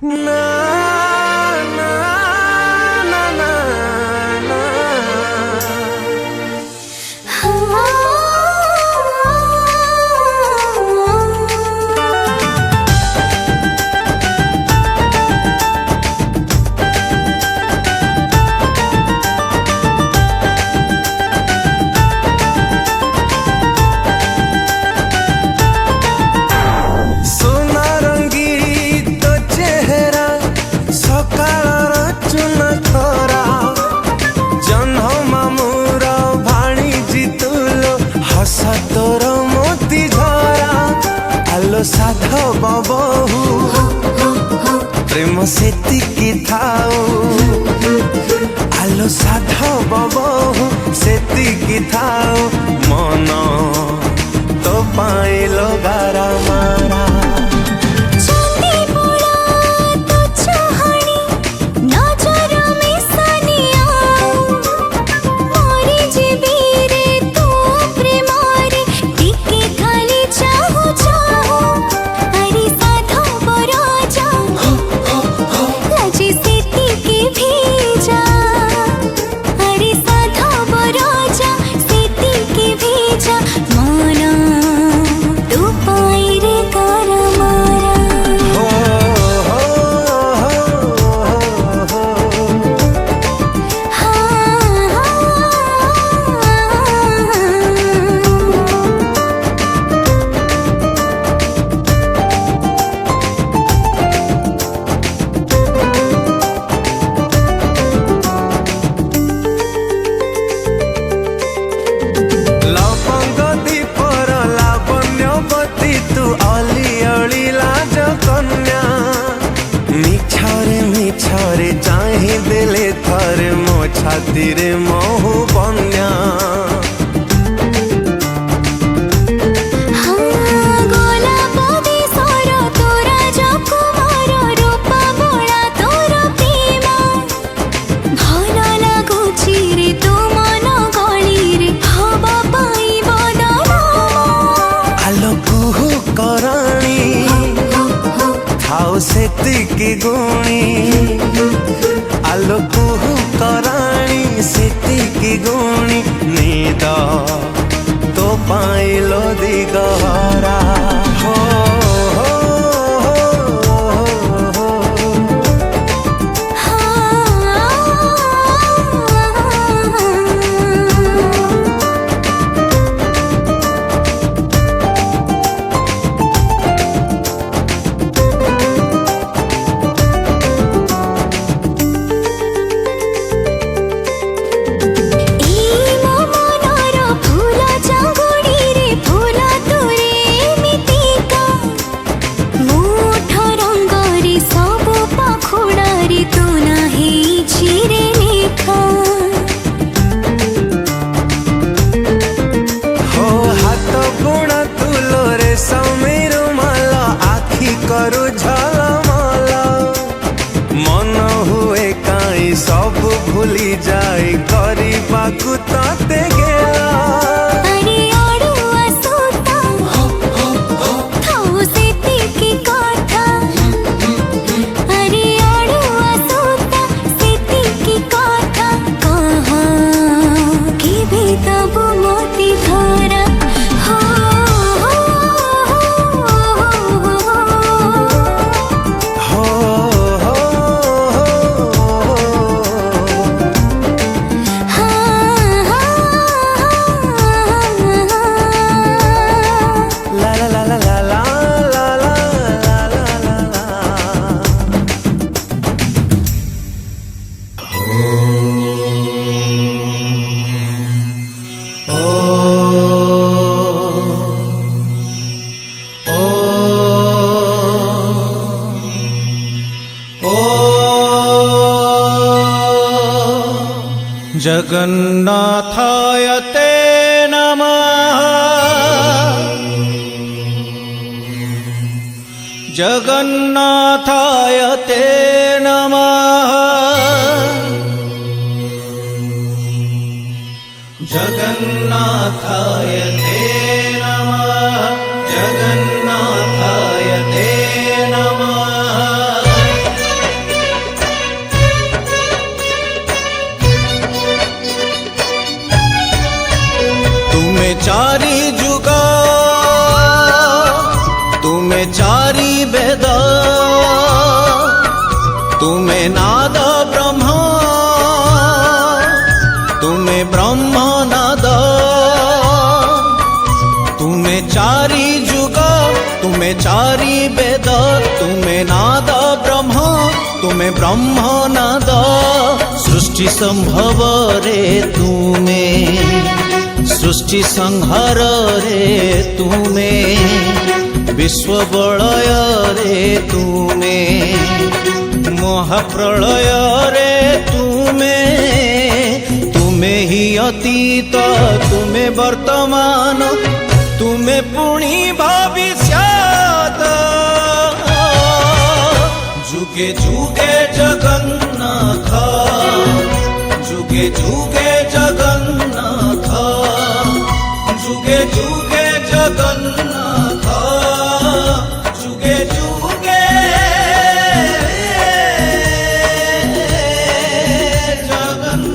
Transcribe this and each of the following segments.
ना ना ना ना ना तोर मोती झरा आलो साधव बहु प्रेम सेतिकी थाऊ आलो साधव बहु सेतिकी थाऊ मन तो पाइलो गारा मारा चाही दिले थरे मो छाती रे महु बन्या आलो कुहु कराणी थाउ सेतिकी गुणी आलो कुहु कराणी सेतिकी गुणी नीद तो पाइलो दिगहरा हो करू झलमल मन हुए काई सब भूली जाए करबाकू तते गेला जगन्नाथाय ते नमः जगन्नाथाय ते नमः जगन्नाथाय ते नमः जगन्नाथाय ते नमः चारि जुग तुमे चारि वेद तुमे नाद ब्रह्म तुमे ब्रह्म नाद तुमे चारि जुग तुमे चारि वेद तुमे नाद ब्रह्म तुमे ब्रह्म नाद सृष्टि संभव रे तुमे सृष्टि संहार रे तुमे विश्व बलय रे तुमे महाप्रलय रे तुमे तुमे ही अतीत तुमे वर्तमान तुमे पुणी भविष्यत जुगे जुगे जगन्नाथ जुगे जुगे जगन्नाथ जुगे जुगे जगन्नाथ जुगे जुगे जगन्नाथ।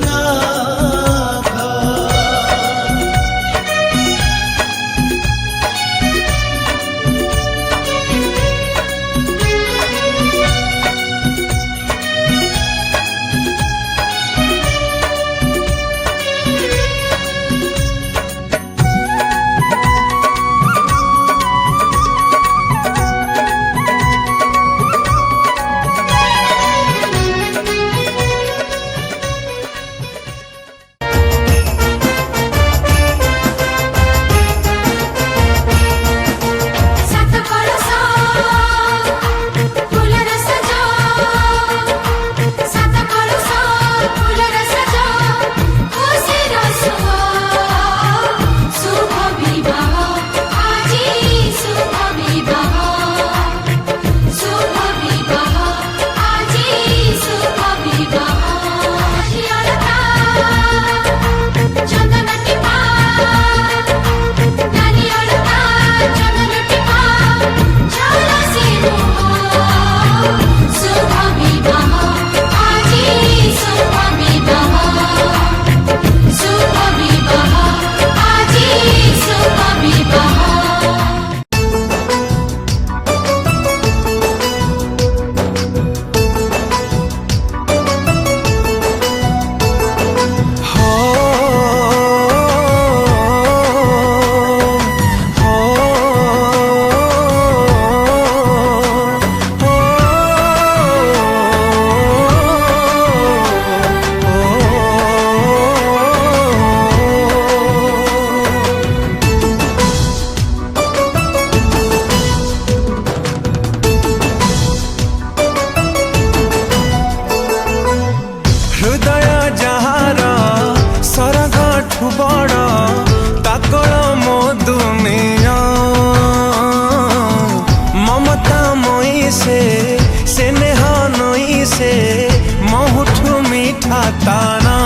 ताना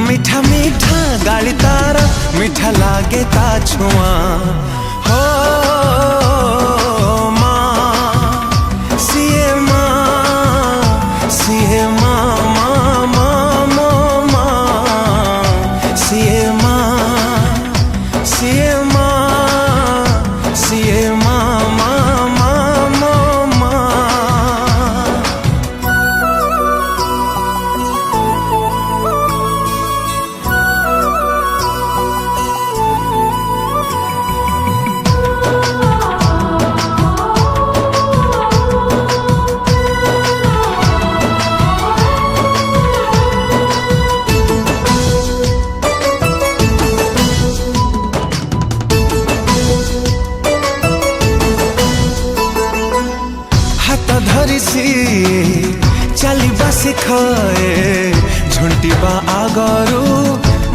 मीठा मीठा गाली तारा मीठा लागे ता छुआ हो माँ सिए माँ सिए माँ माँ माँ माँ माँ सिए माँ सिए माँ सिए माँ माँ माँ माँ माँ। चलिबा शिखाए झुंटिबा आगरू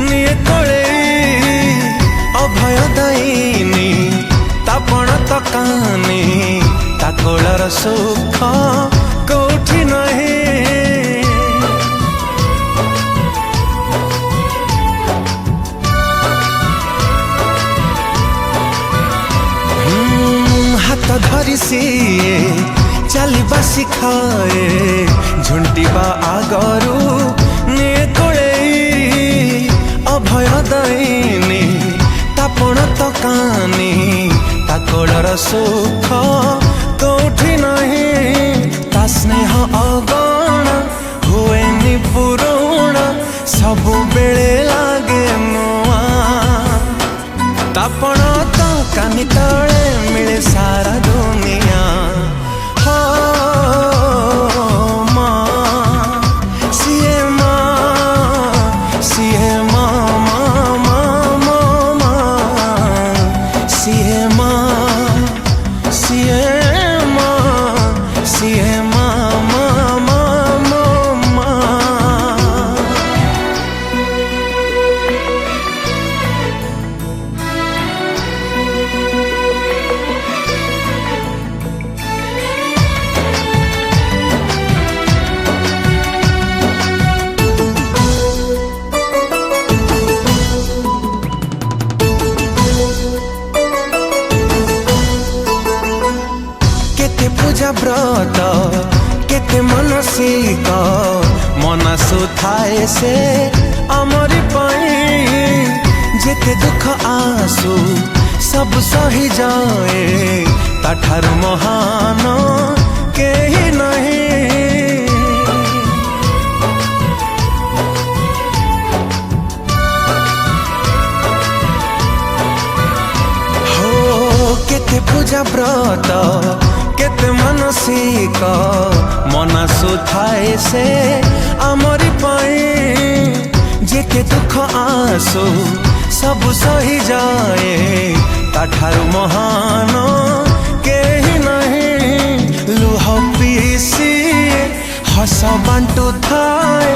निये तले अभय दायिनी तापण तकानी ताकोलर सुख कोठी नहीं हाथ धरी सिए चलिबा शिखाए झुंटिबा आगरू निये कोले अभय दायिनी आपण तो कानी ताकड़र सुख कौठी नहीं ता स्नेह अगण हुएनि पुरुणा सबु बेले लागे नुआ तापण तो कानी तले मिले सारा दुनिया हो व्रत केते मनसिक मनसु थाए से आमरी पाई जेते दुख आसु सब सही जाए ताठार महान केही नहीं हो केते पूजा व्रत केते मनसिक मनसु थाए से आमरी पाई जेके दुख आसु सब सही जाए ताठार महान केही नहीं लुह पीसी हस बांटू थाए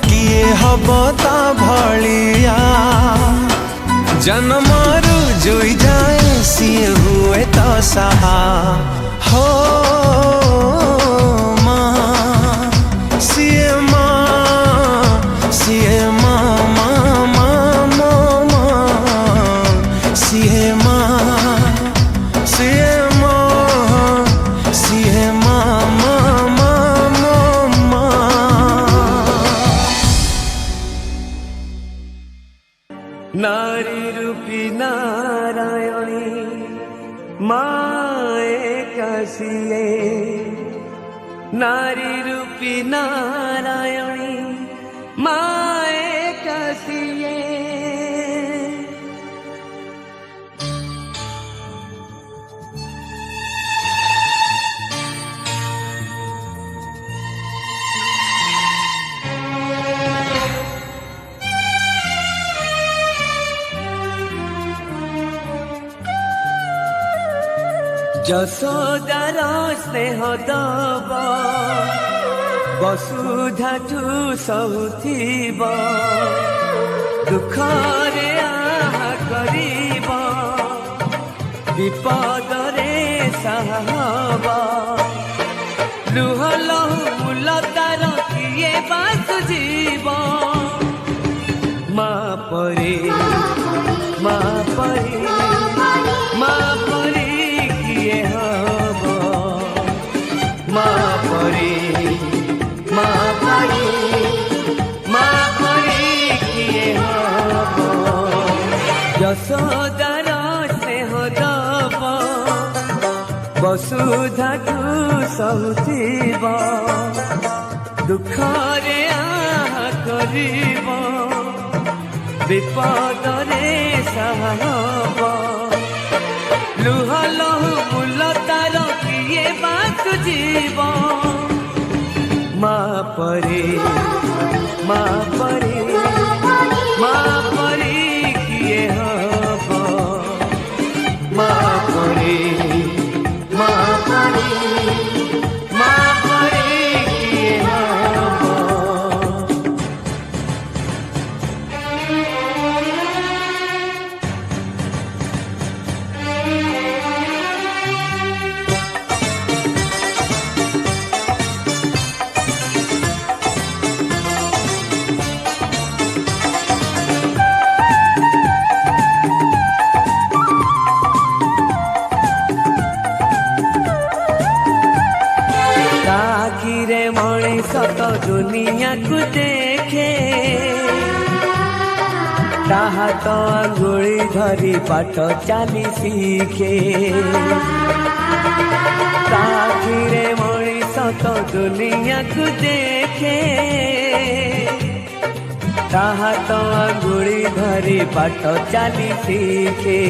किए हब ता भलिया जन्मरु जोई जाए सिए हुए तो सहा हो माँ सिए माँ सिए माँ माँ माँ माँ सिए माँ सिए माँ सिए माँ माँ माँ माँ नारी रूपी नारायणी माए काशिये नारी रूपी नारायणी माए काशिये ଯଶୋଦାର ସ୍ନେହ ଦବ ବସୁଧାଠୁ ସହୁଥିବ ଦୁଃଖରେ ଆହା କରିବ ବିପଦରେ ସାହା ହବ ଲୁହ ଲହୁ ଲତାର କିଏ ବା ସୁଝିବ ମା ପରି ମା ପରି ମା ପରି किए हब माँ परी माँ परी माँ परी किए हब यशोदार स्नेह दब वसुधाठु सहुथिब दुखरे आहा करिब विपदरे साहा हब लुह लहु मुलतार किए ବା ସୁଝିବ माँ परी माँ परी माँ परी किए हब माँ परी माँ परी माँ परी किए हब मणिष तो दुनिया को देखे ता हाथ आंगुली धरी बाट चली शिखे ता आखिरे मनीष तो दुनिया को देखे ता हाथ आंगुली धरी बाट चली शिखे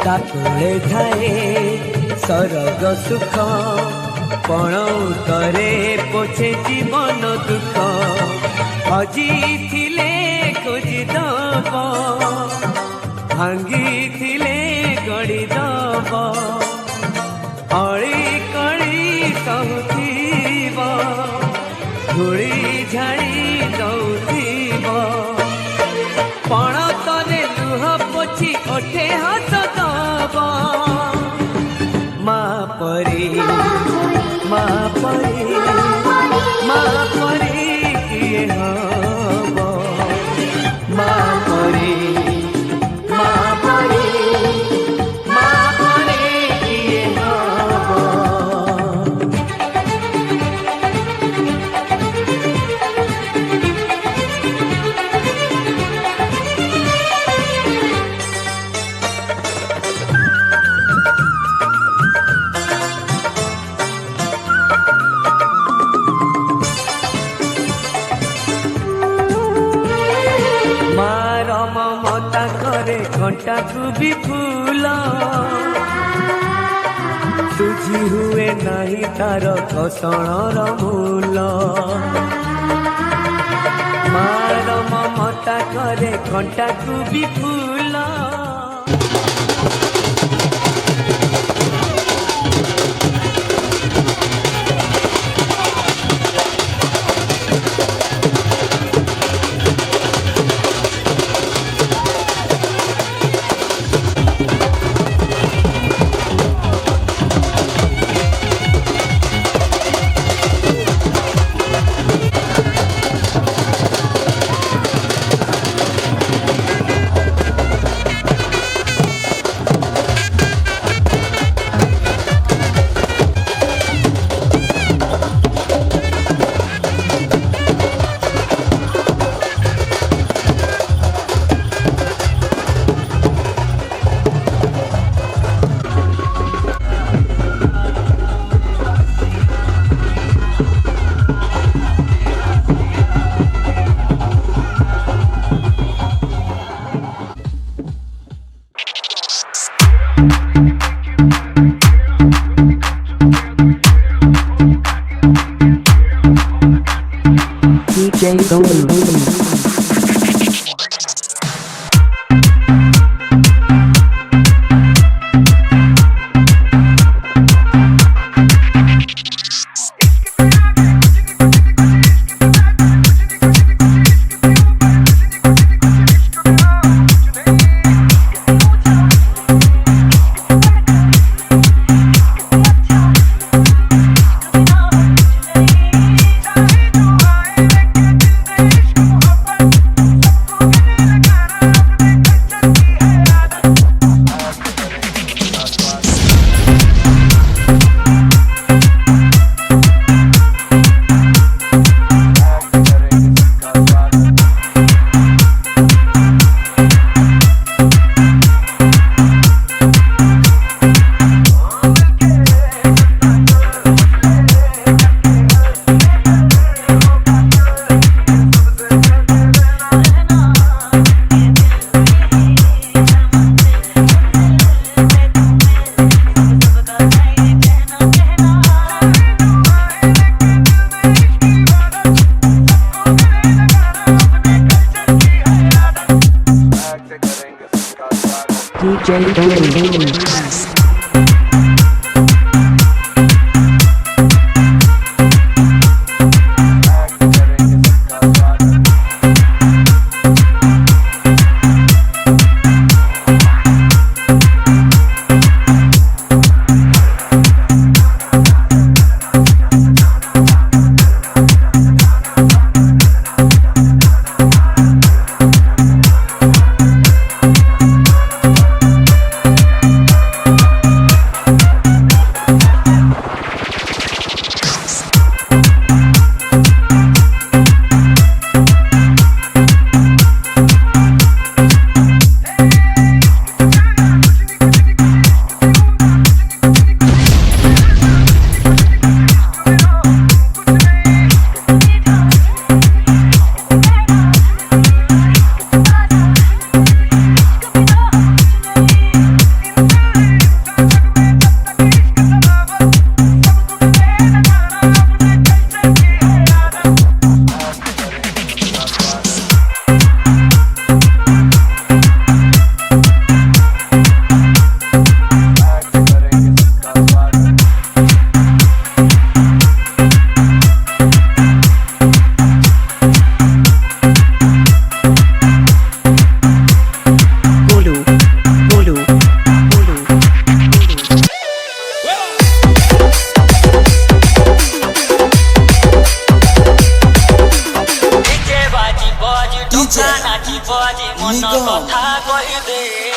ता कोले थाए सरग सुख पण उतरे पोछे जीवन दुख हजी थिले खोजी दब भांगी थिले गड़ी दब अड़ी कड़ी सहूब धूली झाड़ी दौब पण तले लुह पोछी ओठे हाथ दब माँ परी माँ परी माँ परी किए हब माँ परी माँ परी माँ परी किए हब। ममता करे घंटा को भी फूल सुझी हुए नहीं तार घसणर मूल मार ममता करे घंटा को भी फूल DJ Gold. कही दे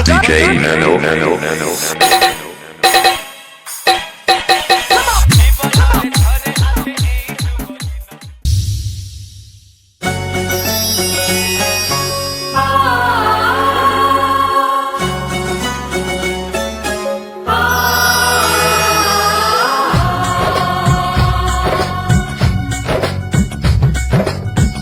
DJ Nano.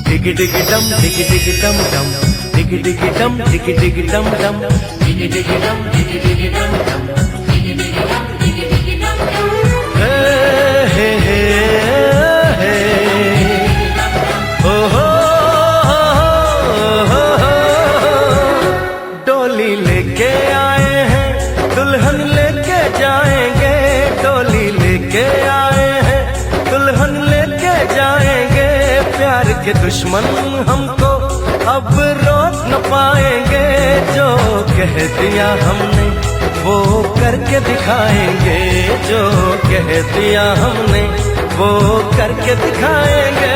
Diggy diggy dum, diggy diggy dum dum, diggy diggy dum, diggy diggy dum dum, diggy diggy dum, diggy diggy dum dum, diggy diggy dum, diggy diggy dum dum. Hey hey hey hey, oh ho ho ho. डोली लेके आए हैं, दुल्हन लेके जाएंगे, डोली लेके आए हैं, दुल्हन लेके जाएंगे। प्यार के दुश्मन हमको अब रोक न पाएंगे, जो कह दिया हमने वो करके दिखाएंगे, जो कह दिया हमने वो करके दिखाएंगे।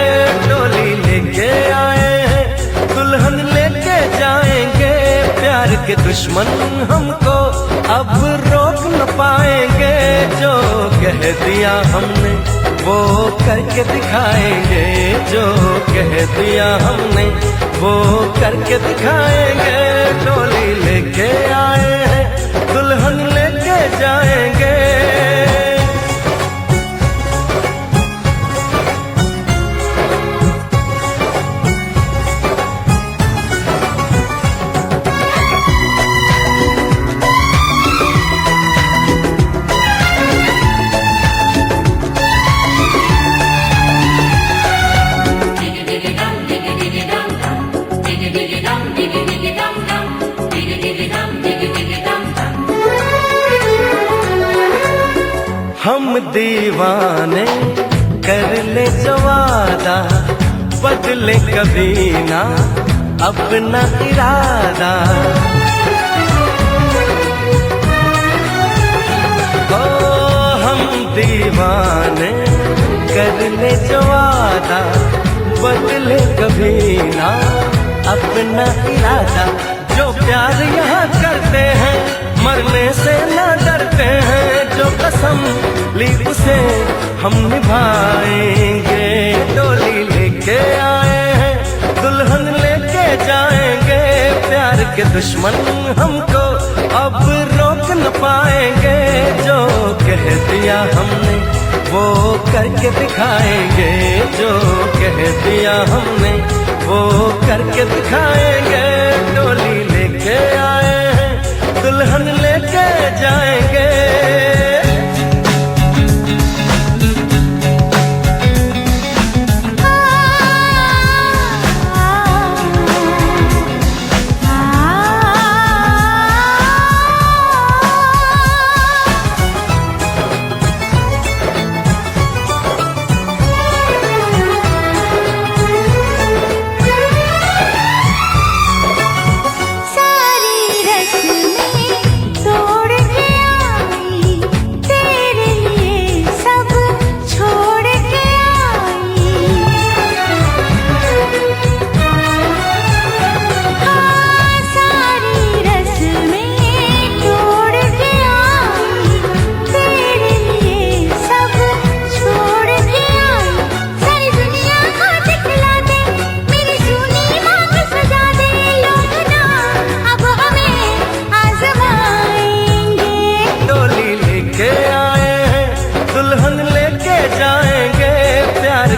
डोली लेके आए हैं, दुल्हन लेके जाएंगे, प्यार के दुश्मन हमको अब रोक न पाएंगे, जो कह दिया हमने वो करके दिखाएंगे, जो कह दिया हमने वो करके दिखाएंगे। डोली लेके आए हैं, दुल्हन लेके जाएंगे। हम दीवाने कर ले जो वादा, बदले कभी ना अपना इरादा। ओ हम दीवाने कर ले जो वादा, बदले कभी ना अपना इरादा। जो प्यार यहाँ करते हैं मरने से ना डरते हैं, जो कसम ली उसे हम निभाएंगे। डोली लेके आए हैं, दुल्हन लेके जाएंगे, प्यार के दुश्मन हमको अब रोक न पाएंगे, जो कह दिया हमने वो करके दिखाएंगे, जो कह दिया हमने वो करके दिखाएंगे। डोली लेके आए हैं, दुल्हन लेके जाएंगे।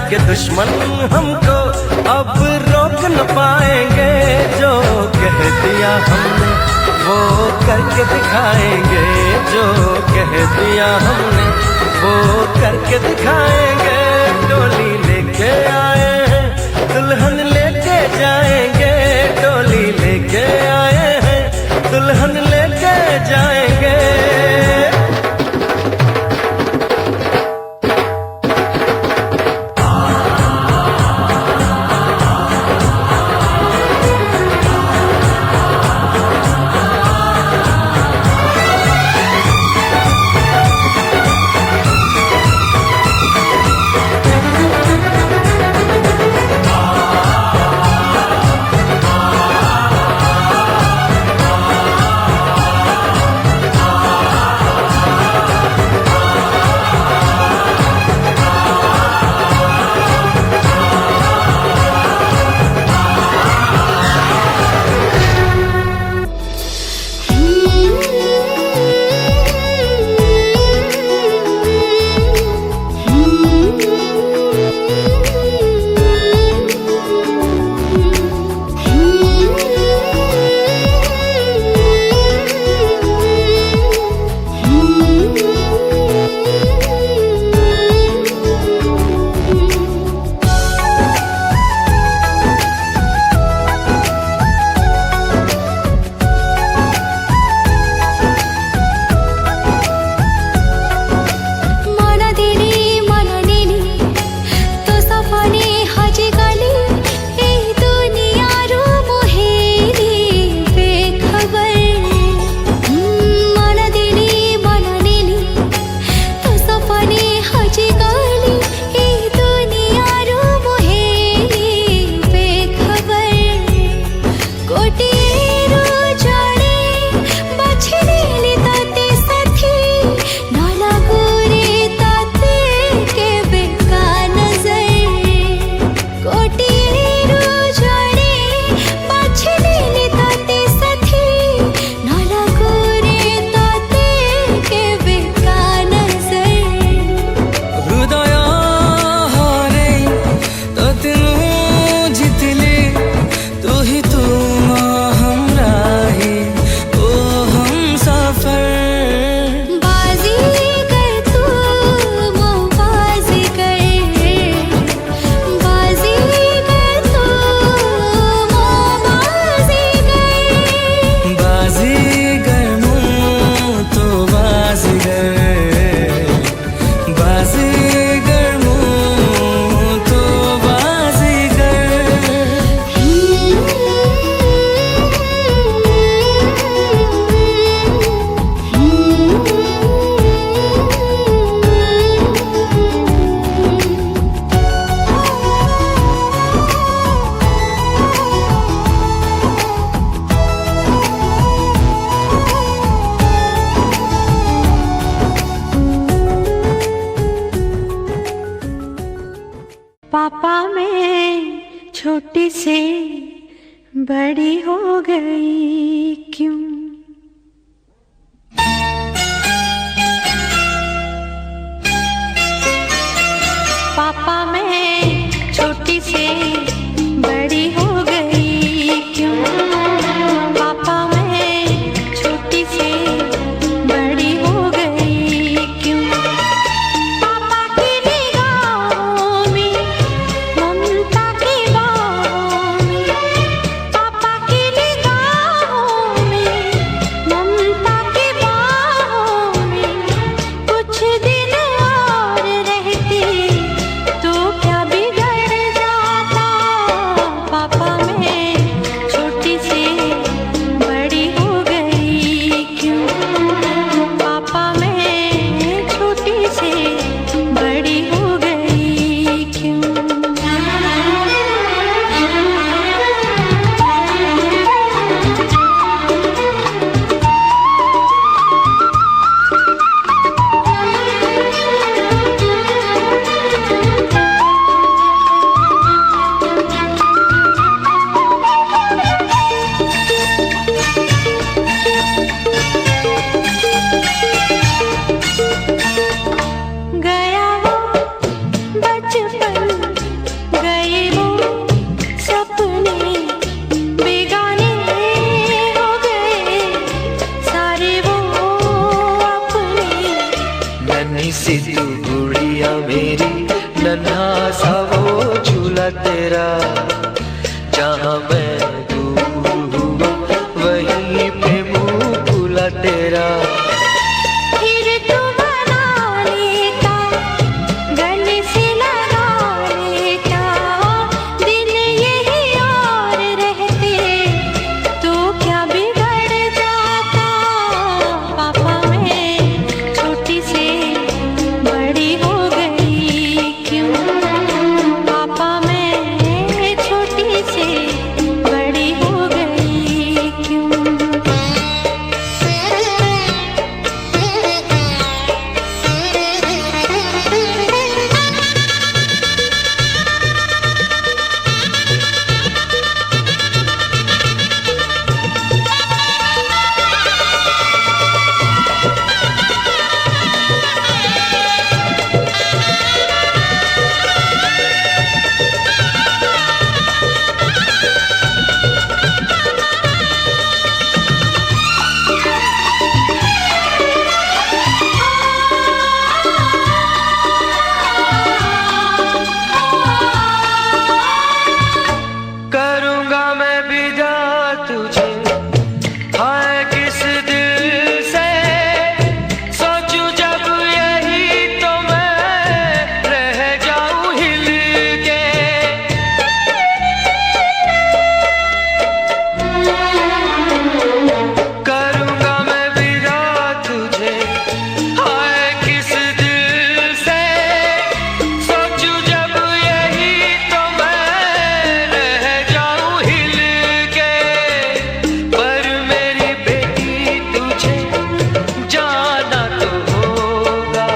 के दुश्मन हमको अब रोक न पाएंगे, जो कह दिया हमने वो करके दिखाएंगे, जो कह दिया हमने वो करके दिखाएंगे। डोली लेके आए हैं, दुल्हन लेके जाएंगे, डोली लेके आए हैं, दुल्हन लेके जाएंगे। बड़ी हो गई क्यों। पापा मैं छोटी से बड़ी हो गई क्यों। पापा मैं छोटी से बड़ी हो गई क्यों। पापा की निगाहों में ममता की बाहों में। पापा की निगाहों में ममता की बाहों में। कुछ दिन और रहती तो क्या बिगड़ जाता। पापा मैं छोटी से बड़ी हो गई क्यों। पापा मैं छोटी से बड़ी हो गई क्यों। गया वो बचपन, गए वो सपने, बेगाने हो गए सारे वो अपने। नन्ही सी तू गुड़िया मेरी, नन्हा सा वो झूला तेरा। जहाँ मैं दूर हुआ वहीं पे मुँह खुला तेरा। फिर तू बना लेता, गले से लगा लेता। दिन यही और रहते तो क्या बिगड़ जाता। पापा मैं छोटी से बड़ी हो गई क्यों। पापा मैं छोटी से बड़ी हो गई क्यों। करूँगा मैं विदा तुझे, हाय किस दिल से। सोचूं जब यही तो मैं रह जाऊं हिल के। करूँगा मैं विदा तुझे, हाय किस दिल से। सोचूं जब यही तो मैं रह जाऊं हिल के। पर मेरी बेटी तुझे जाना तो होगा।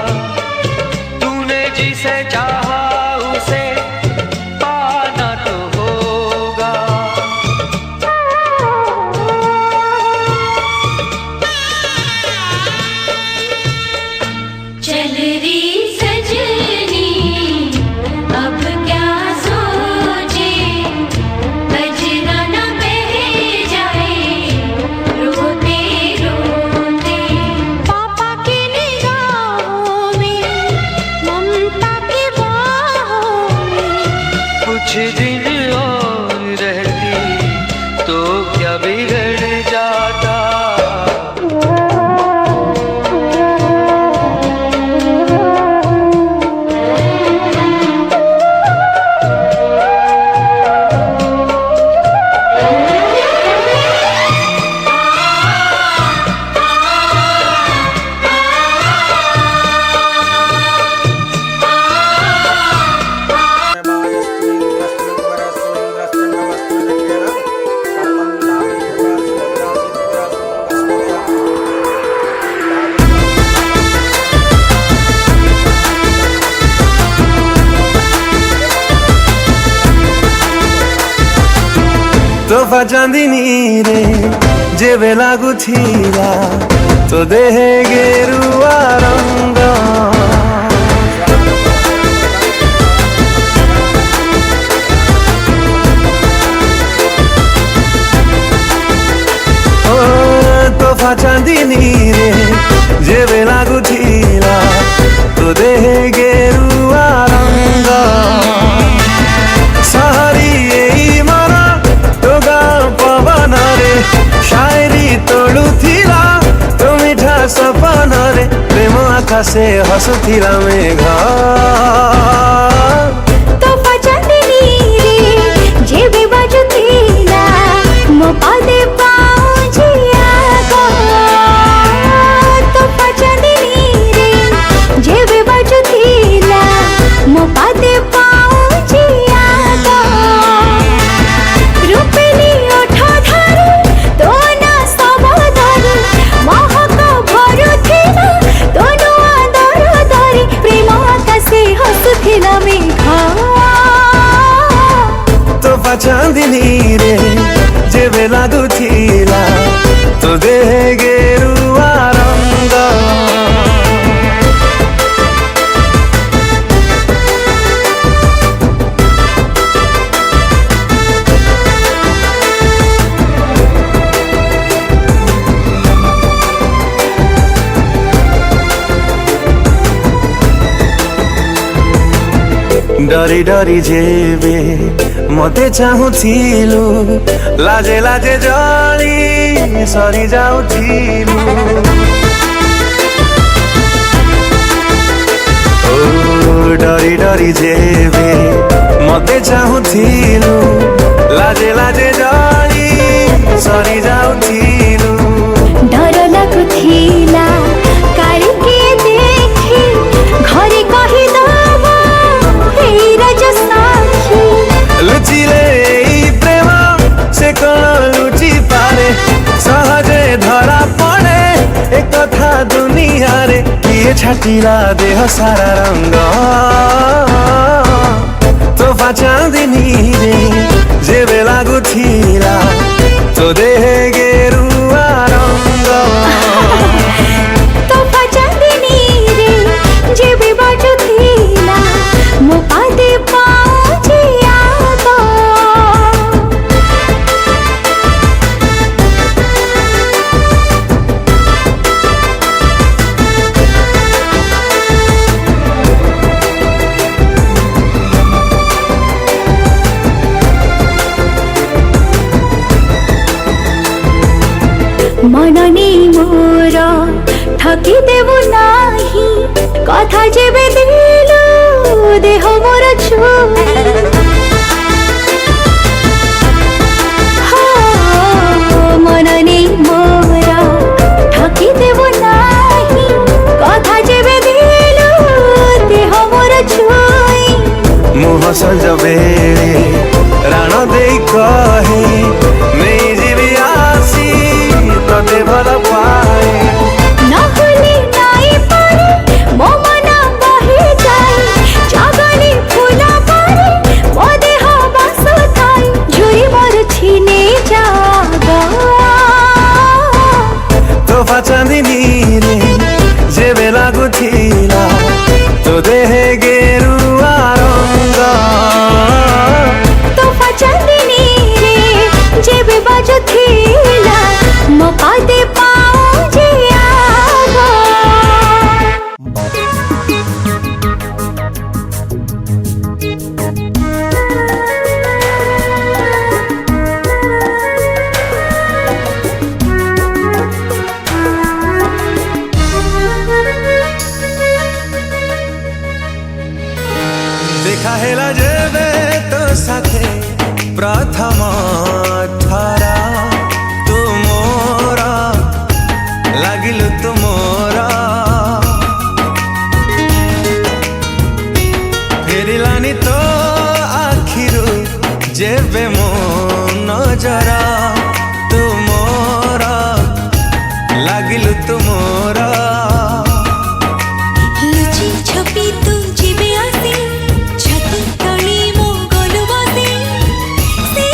तूने जिसे चाहा उसे पाना तो होगा। चल री सजनी अब क्या सोचे। गजरा न बह जाए रोते रोते। पापा की निगाहों में ममता की बाहों में। कुछ दिन और रहती तो क्या बिगड़ जाता। सर्वं तोहफा चांदनी रे जेबे लागुथिला तो देहे गेरुआ रंग तोहफा चांदनी रे जेबे लागुथिला तो देहे गेरुआ रंग सहरी एई मरा टोगा पवन रे शायरी तोड़ुथिला तो मिठा सपन रे प्रेम आकाशे हसुथिला मेघ तोहफा चांदनी रे जेबे बाजुथिला मो पादे पाउजिया गो तोहफा चांदनी रे जेबे बाजुथिला मो पादे पाउजिया गो रूपेली ओठ धरी तो ना सब धरी महक भरुथिला तो नुआ दर धरी प्रेम आकाशे हसुथिला मेघ तोहफा चांदनी रे जेबे लागुथिला तो देहे गेरुआ रंग डरी डरी जेबे मते चाहुथिलु लाजे लाजे जली सरी जाउथिलु ओ डरी डरी जेबे मते चाहुथिलु लाजे लाजे जली सरी जाउथिलु डर लागुथिला काली के देखी घरे कहि दबा हे राज साखी लुचिले एई प्रेम से कण लुचि पारे सहजे धरा पड़े एक कथा दुनिया रे किए छाटिला देह सारा रंग तोहफा चांदनी रे जेबे लागुथिला तो देहे गेरुआ रंग तोहफा चांदनी रे जेबे बाजुथिला मो पादे पाउजिया गो मननी मोर ठकी देबु नाही कथा जेबे दिलु देह मोर छुई मननी मोर ठकी देबु नाही कथा जेबे दिलु देह मोर छुई मुह सज बेले राण देई कहे नहीं जीवी आसी तते भल पाए नहुली नाई परे मो मन बहि जाई जगली फूल परे मो देह बास थाई झुरी मोर छीने जागा तोहफा चांदनी रे जेबे लागुथिला तो देहे गेरुआ रंग तोहफा चांदनी रे जेबे बाजुथिला मो पादे पाउजिया गो देखा हेला जेबे तो साथे प्रथम थरा तू मोरा लागिलु तू मोरा फेरिलानी तो आखिरु जेबे मो नजरा तू मोरा लागिलु तू मोरा लुचि छपी तू जीवे आसे छाती तली मो गलु बसे से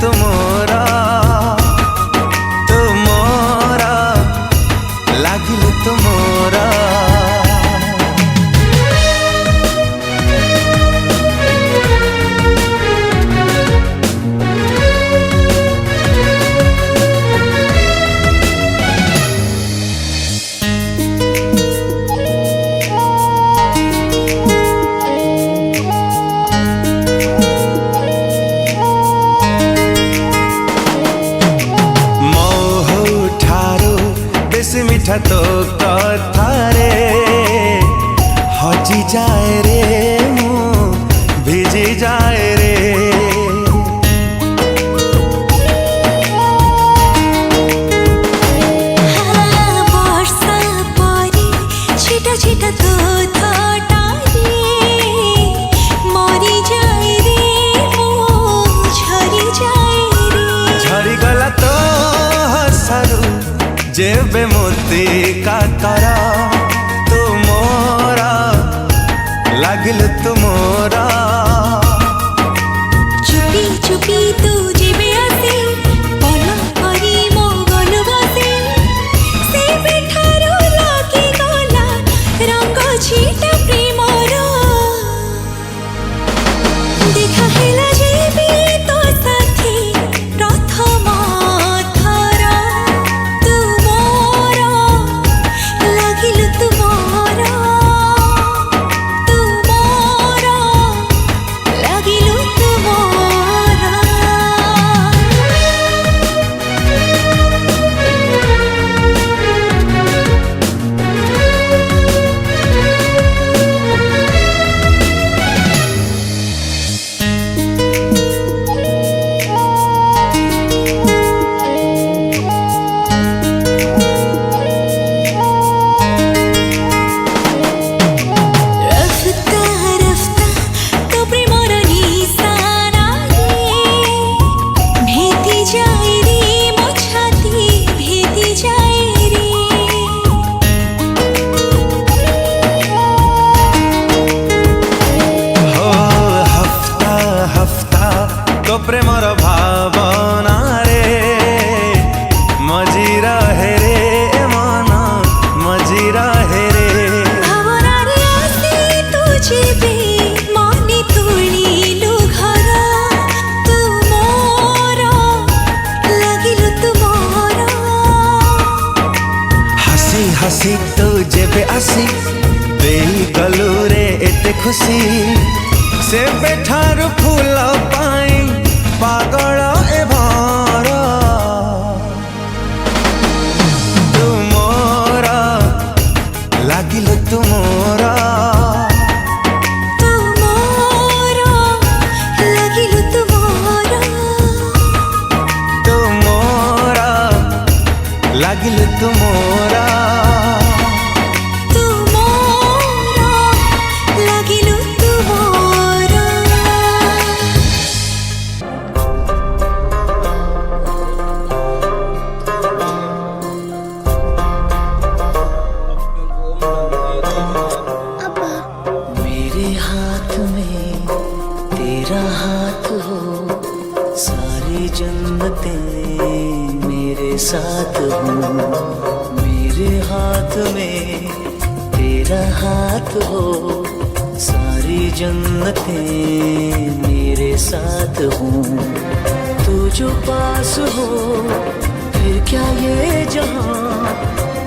तुमोरा तुमोरा लागिले तुमोरा मिठा तो कथारे हजी जाए रे मु भिजी जाए रे वर्षा परी छिटा छिटा तो थटारे मरी जाए रे मु झरी जाए रे झरी गला तो हसरू जेबे मोती काकरा तुमोरा लागिल तुमोरा चुपी चुपी तू जेबे आसे पल करी मो गलु बसे से बेठारो लागी गला रंग छिटा प्रेमर देखा हेला जेबे तो साथी प्रथम प्रेमर भावना रे मजी रहे रे मन मजी रहे रे भावना रे आसे तू जेबे मनी तुलिलु घर तू मोर लागिलु तुमोर हसी हसी तू जेबे आसी देई गलु रे एते खुशी से बेठार फूल पाई पागल ए भर तुमोरा लागिल तुमोरा तुमोर लागिलु तुमोर तुमोरा लागिल तुमोरा साथ हूँ मेरे हाथ में तेरा हाथ हो सारी जन्नतें मेरे साथ हूँ तू जो पास हो फिर क्या ये जहाँ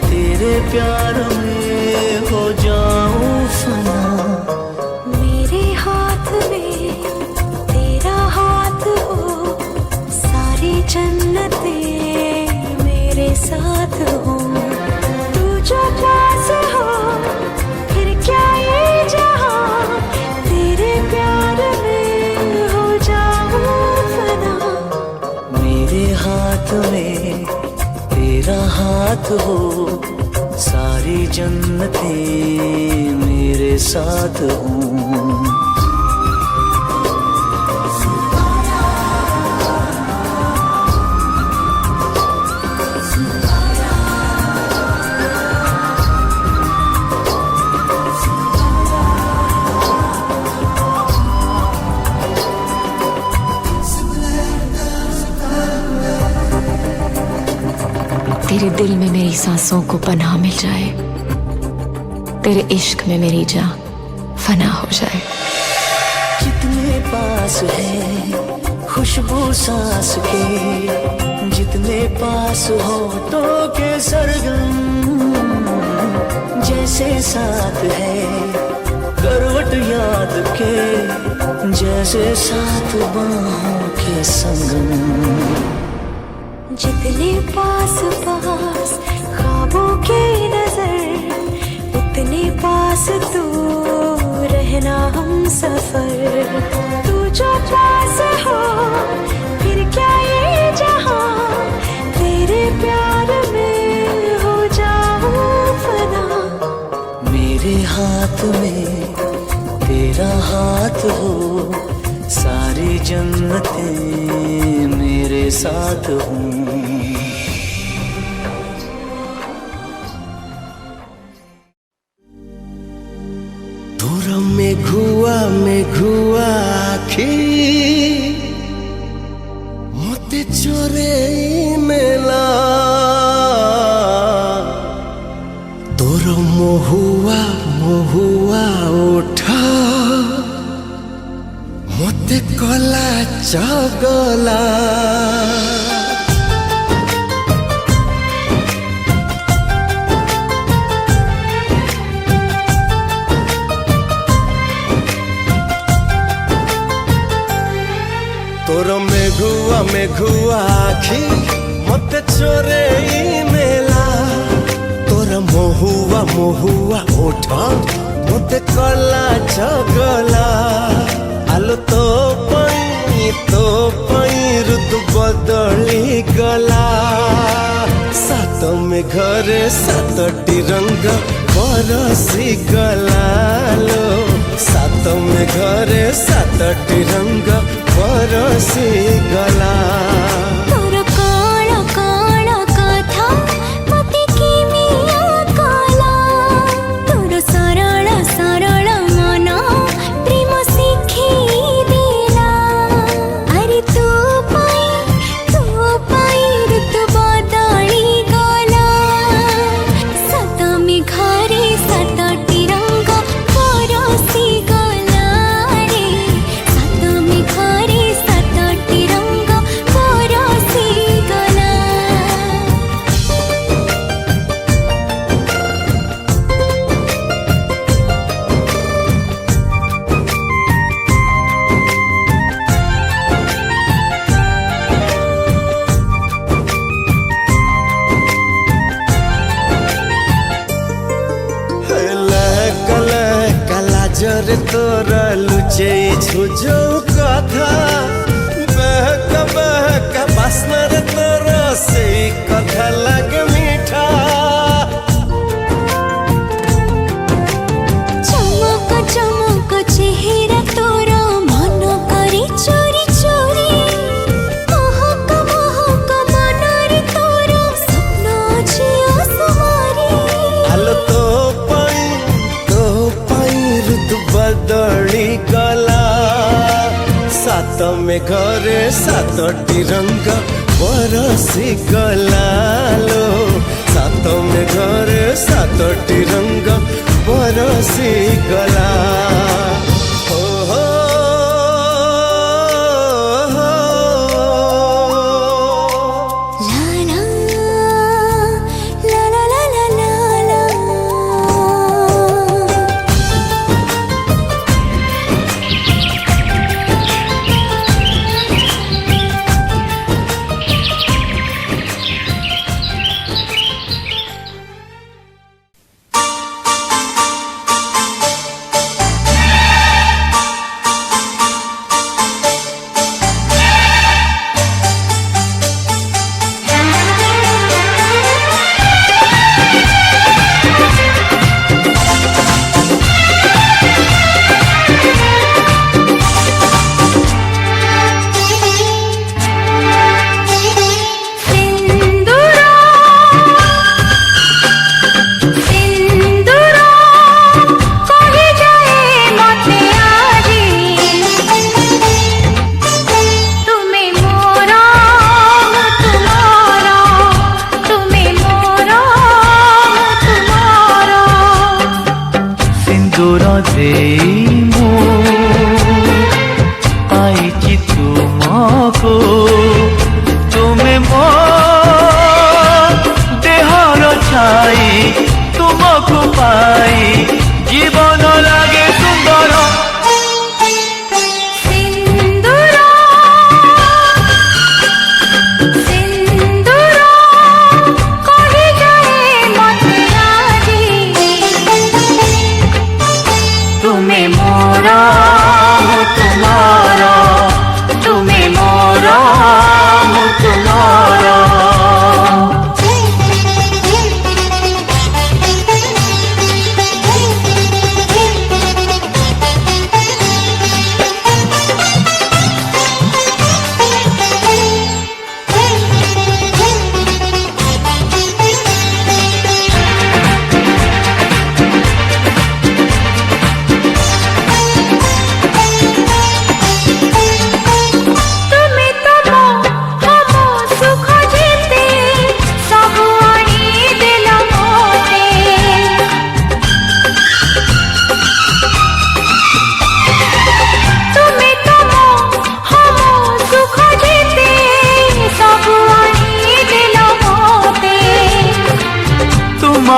तेरे प्यार में हो जाऊँ फना मेरे हाथ में तेरा हाथ हो सारी जन्नतें मेरे साथ हो तू जो पास हो फिर क्या ये जहाँ तेरे प्यार में हो जाऊँ फना मेरे हाथ में तेरा हाथ हो सारी जन्नतें मेरे साथ हों तेरे दिल में मेरी सांसों को पनाह मिल जाए, तेरे इश्क में मेरी जान फना हो जाए। जितने पास है खुशबू सांस के, जितने पास हो तो के सरगम, जैसे साथ है करवट याद के, जैसे साथ बाहों के संगम। जितने पास पास ख्वाबों के नजर, उतने पास तू रहना हम सफर। तू जो पास हो फिर क्या ये जहां, तेरे प्यार में हो जाऊं फना। मेरे हाथ में तेरा हाथ हो, सारी जन्नतें मेरे साथ हों। तोरा मेघुआ आखी मते चोरे मेला, तोर महुआ उठा मते कला चगला। तोर मेघुआ आखी मते चोरे मेला, तोर महुआ उठा मते कला चगला। आलो तो पई ऋतु बदली गला, सात में घरे सातटी रंग बरसी गला लो, सात में घरे सातटी रंग बरसी गला। तोर काला काला कथा मते किमिया काला, तोर सरल सरल मन प्रेम शिखी देला। अरे तू पाई ऋतु बदली गला, सात में घरे सातटी रंग बरसी गला रे, सात में घरे सातटी रंग बरसी गला। कला जरे तोरा लुचे झुझो कथा, बहक बास्नर तोरा से कथा लगे मीठा। चमक चमक चेहरा तोरा मन करे चोरी चोरी, महक महक मनरे तोरा सपना झिया समारी। आलो तो पाई ऋतु बदली गला, सात में घरे सातटी रंग बरसी गला लो, सात में घरे सातटी रंग बरसी गला। हो हो ला ला ला ला ला ला ला।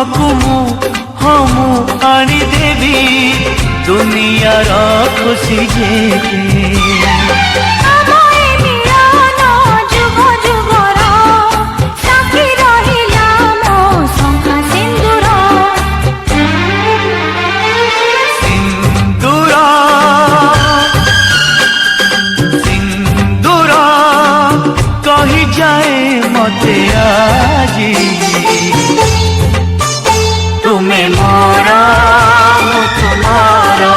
तुमको मु आनीदेवी दुनियार खुशी जेते मते आजी तुम्हें मोरा मु तुम्हारा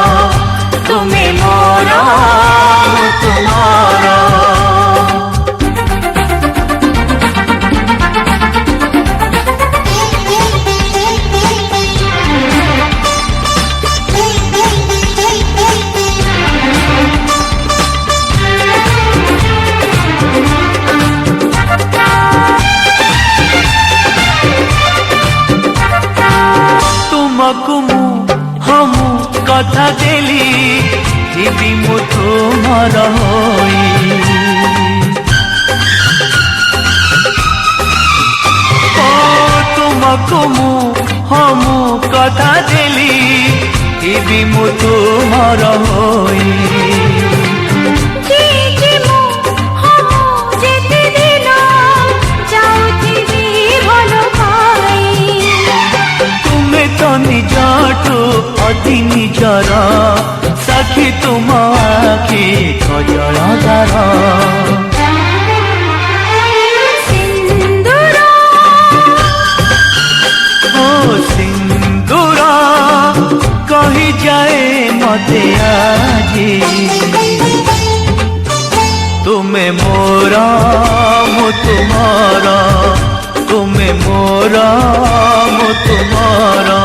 तुम्हें मोरा मु तुम्हारा तुमको हम कथा देली जीवी मु तुमर होई ओ तुमको हम कथा देली जीवी मु तुमर होई निजटू अति निजर साखी तुम आखि कजलदार ओ सिंदूर कही जाए मते आजी तुम्हें मोरा मु तुम्हारा तुम्हें मोरा मु तुम्हारा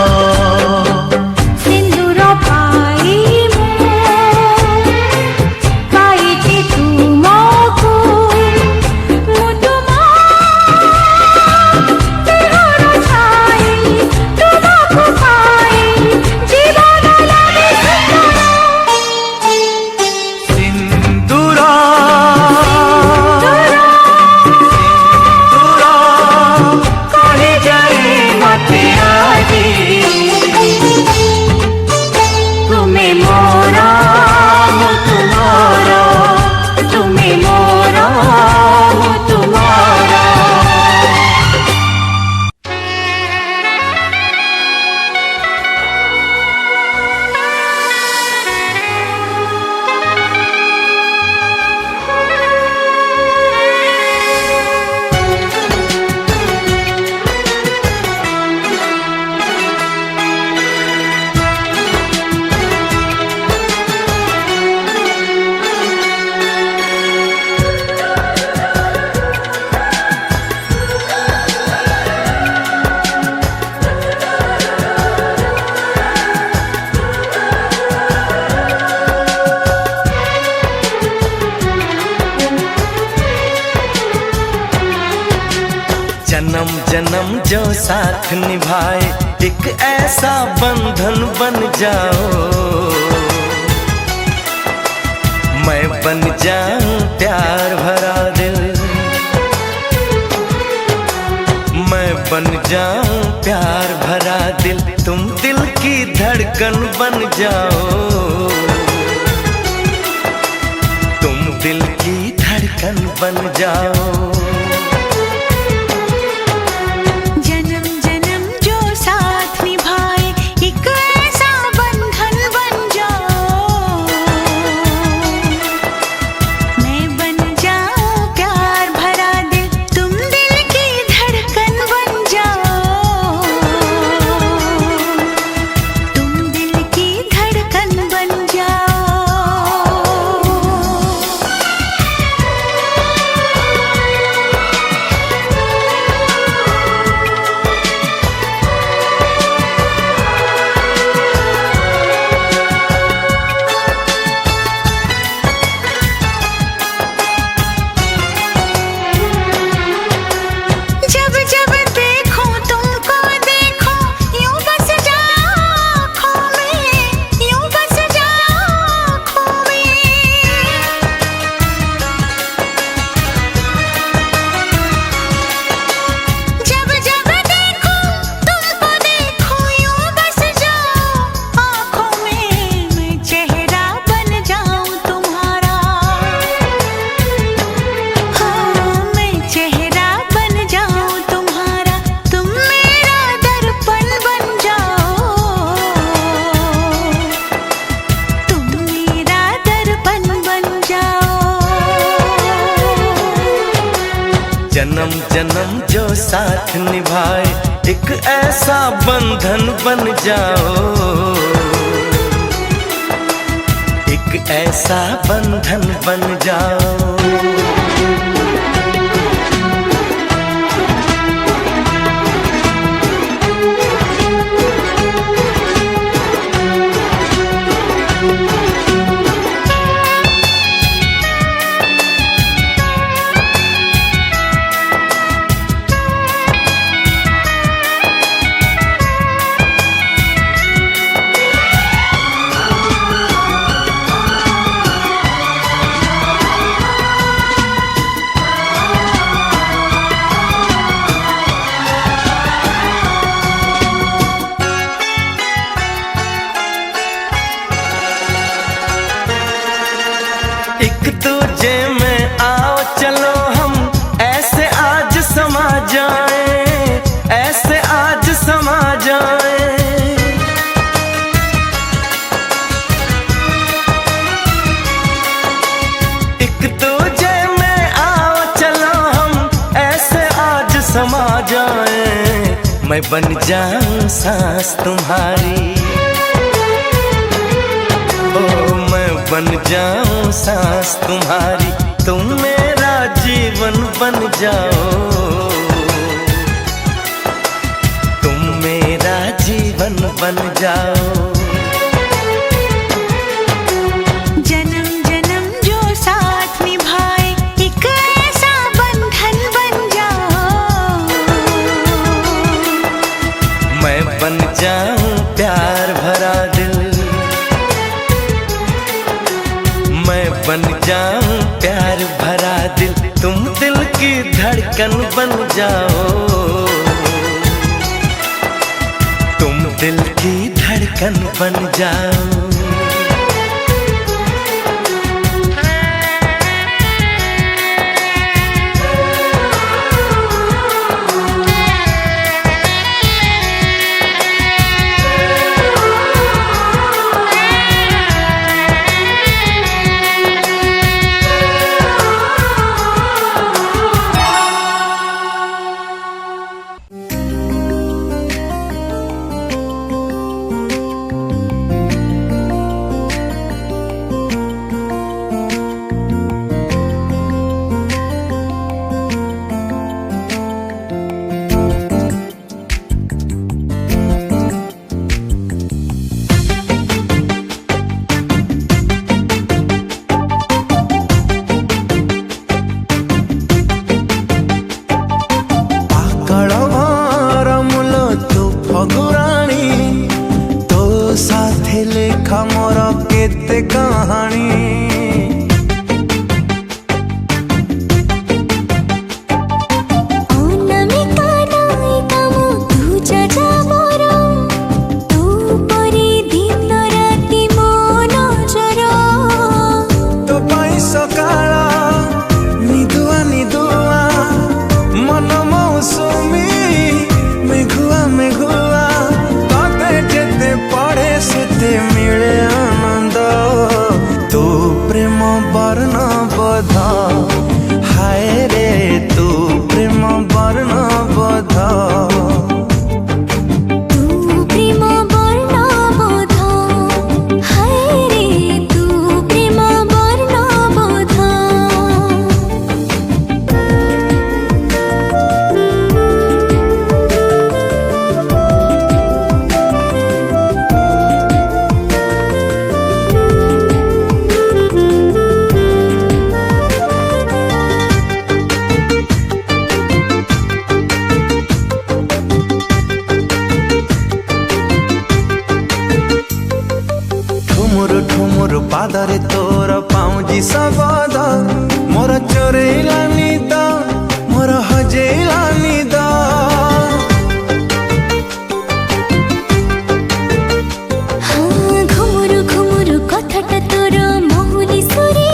जन्म जन्म जो साथ निभाए एक ऐसा बंधन बन जाओ मैं बन जाऊं प्यार भरा दिल मैं बन जाऊं प्यार भरा दिल तुम दिल की धड़कन बन जाओ तुम दिल की धड़कन बन जाओ जन्म जन्म जो साथ निभाए एक ऐसा बंधन बन जाओ, एक ऐसा बंधन बन जाओ। एक दूजे में आओ चलो हम ऐसे आज समा जाए, ऐसे आज समा जाए। एक दूजे में आओ चलो हम ऐसे आज समा जाए। मैं बन जाऊं सांस तुम्हारी, बन जाऊं सांस तुम्हारी, तुम मेरा जीवन बन जाओ, तुम मेरा जीवन बन जाओ। जन्म जन्म जो साथ निभाए एक ऐसा बंधन बन जाओ। मैं बन जाऊं प्यार भरा दिल, मैं बन जाऊं प्यार भरा दिल, तुम दिल की धड़कन बन जाओ, तुम दिल की धड़कन बन जाओ। मोर केते कहानी मिले आनंद तू प्रेम वर्ण बोध हाय रे तू प्रेम वर्ण बोध ठुमुर पादरे तोर पाउजी सबद मोर चोरेला निद मोर हजेला निद घुमुरु घुमुरु कथाटा तोर महुली सुरी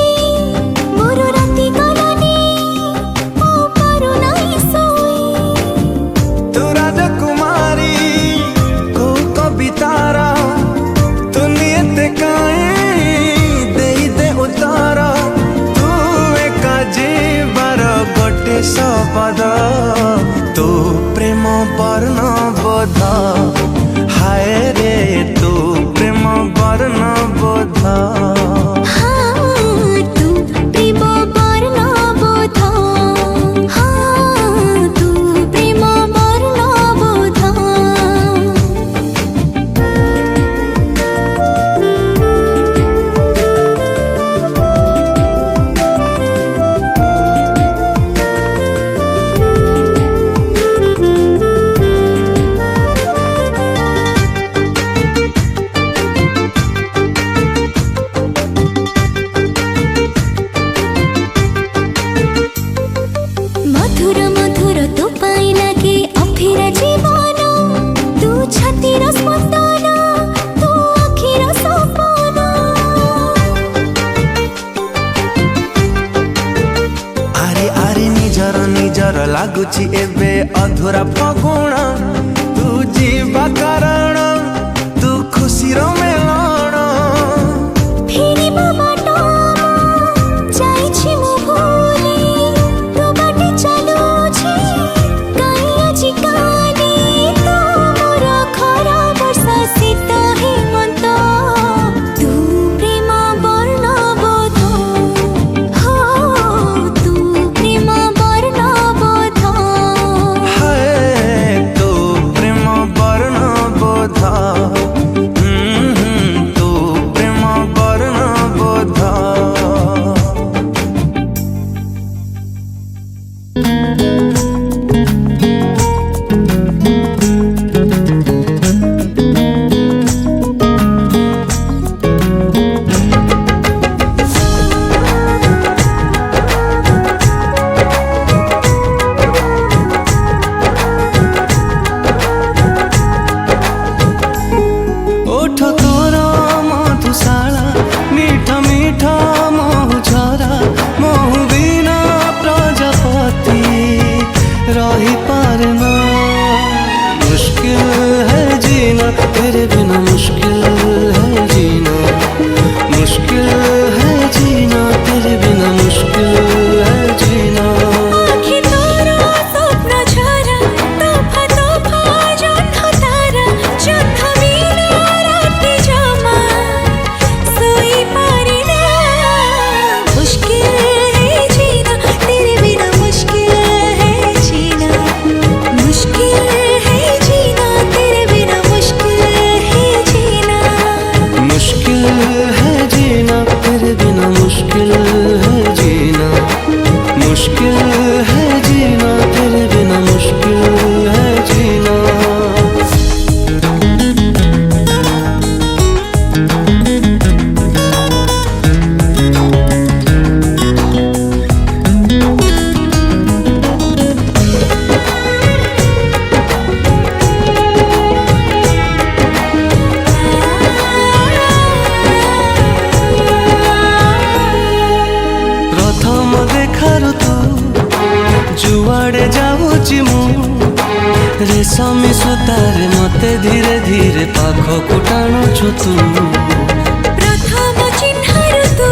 मोर राति गलानी ओ पारु नाई सोई तू राजकुमारी को कवितारा तू नियत काए दे पद तू प्रेम वर्ण बोध हाय रे तू प्रेम वर्ण बोध हाँ तू प्रेम वर्ण बोध हाँ तू प्रेम वर्ण बोध मधुर मधुर तो पाई लगे अफिर जीवन तू छातीर स्पंदन तू अखिर सपन आरे आरे निजर निजर लागुची एबे अधूरा फगुण तू जीवा कारण तू खुशीर मेलण फेरि बाट जाइछि मु भूली तो बाटे चलुछि काई आजि काली तो मोर खरा वर्षा शीत हेमंत तू प्रेम वर्ण बोध हो तू प्रेम वर्ण बोध हाय तू प्रेम वर्ण बोध तू प्रेम वर्ण बोध ओठ तोर मधुशाला मीठा मीठा महु झरा महु बिना प्रजापति रही पारना मुश्किल है जीना तेरे बिना मुश्किल है जीना मुश्किल है जीना तेरे बिना मुश्किल है जीना आखि तोर स्वप्न झरा तोफा तोफा जह्न तारा जह्न बिना राति जमा सोई पारिना मुश्किल है जीना तेरे बिना मुश्किल है जीना मुश्किल है जीना तेरे बिना मुश्किल है जीना मुश्किल है जीना तेरे बिना मुश्किल है जीना मुश्किल है जीना तेरे बिना मुश्किल है जीना प्रथम देखारु तू जुआड़े जाऊची मु रेशमी सूतारे मते धीरे धीरे पाखकु टाणुछु तू प्रथम चिन्हरु तू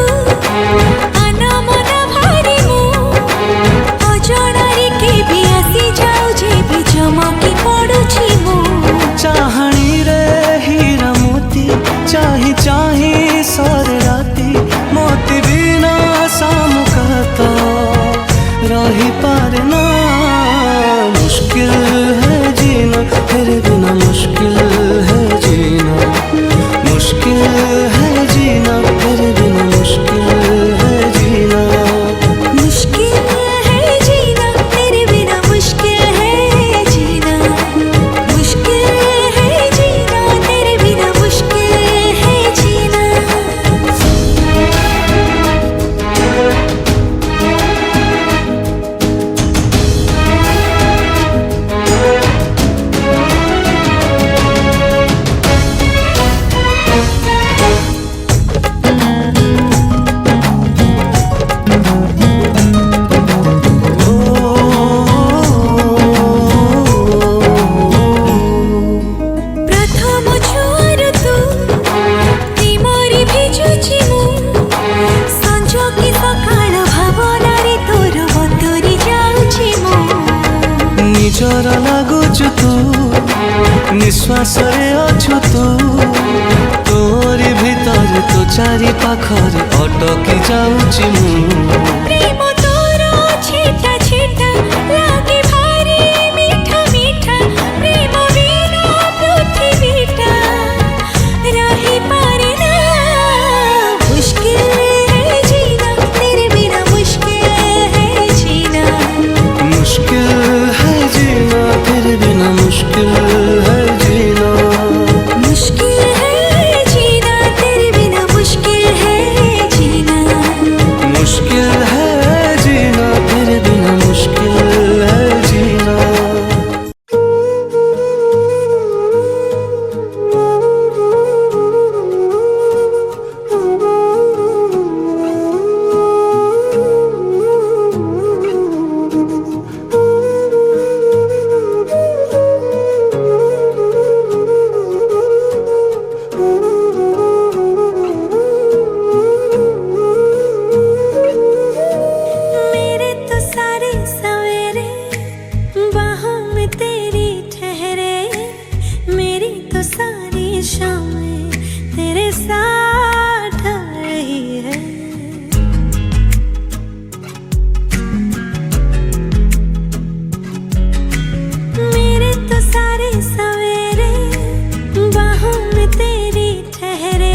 अनामना भारी मु अजणारे के भी आसी जाऊ जे भी चमकी पड़ुछि मु चाहणी रे हीरा मोती चाही चाही सारे राती मोती बिना सामुका तो रही पारना मुश्किल है जीना तेरे बिना मुश्किल है जीना मुश्किल ନିଜର ଲାଗୁଛୁ ତୁ ନିଶ୍ୱାସରେ ଅଛୁ ତୁ ତୋରି ଭିତରେ ତୋ ଚାରି ପାଖରେ ଅଟକି ଯାଉଛି ମୁଁ प्रेम तोरा छीटा छीटा लागे भारी मीठा मीठा प्रेम बिना पृथ्वीटा रही पारे ना मुश्किल है जीना तेरे बिना मुश्किल है जीना मुश्किल है जीना तेरे बिना मुश्किल है जीना मुश्किल है जीना तेरे बिना मुश्किल है जीना मुश्किल है जीना तेरे बिना मुश्किल है जीना मेरे तो सारे सवेरे बाहों में तेरी ठहरे मेरी तो सारी शामें तेरे साथ ढल रही है मेरे तो सारे सवेरे बाहों में तेरी ठहरे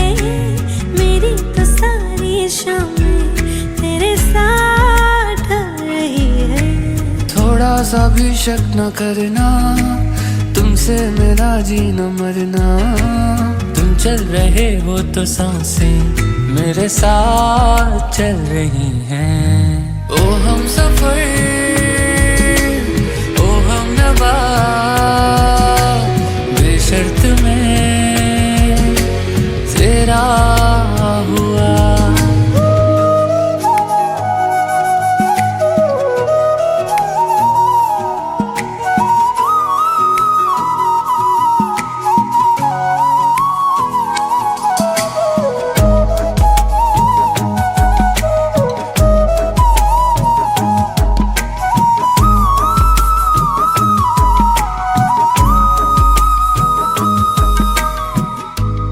मेरी तो सारी शामें तेरे साथ ढल रही है थोड़ा सा भी शक न करना तुमसे मेरा जीना मरना तुम चल रहे हो तो सांसें मेरे साथ चल रही हैं ओ हम सफर ओ हम नवा बेशर्त में तेरा हुआ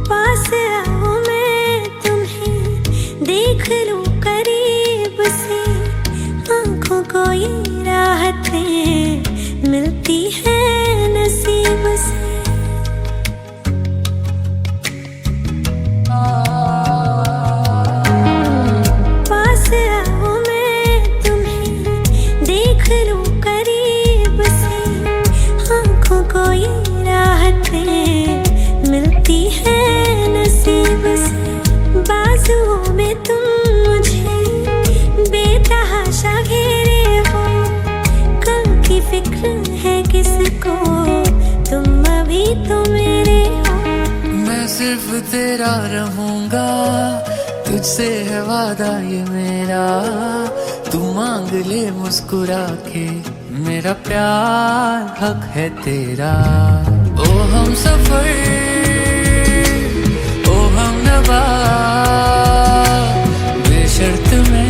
पास आओ मैं तुम्हें देख लूं करीब से आंखों को ये राहतें मिलती हैं नसीब से पास आओ मैं तुम्हें देख लूं करीब से आंखों को ये राहतें मिलती हैं नसीब से बाजुओं में तुम मुझे बेतहाशा घेरे हो कल की फिक्र है किसको तुम अभी तो मेरे हो मैं सिर्फ तेरा रहूंगा तुझसे है वादा ये मेरा तू मांग ले मुस्कुरा के मेरा प्यार हक है तेरा ओ हम सफर ओ हम नवा बेशर्त में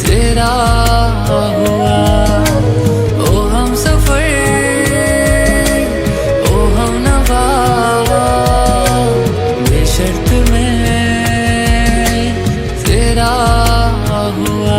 तेरा हुआ ओ हम सफर ओ हम नवा बेशर्त में तेरा हुआ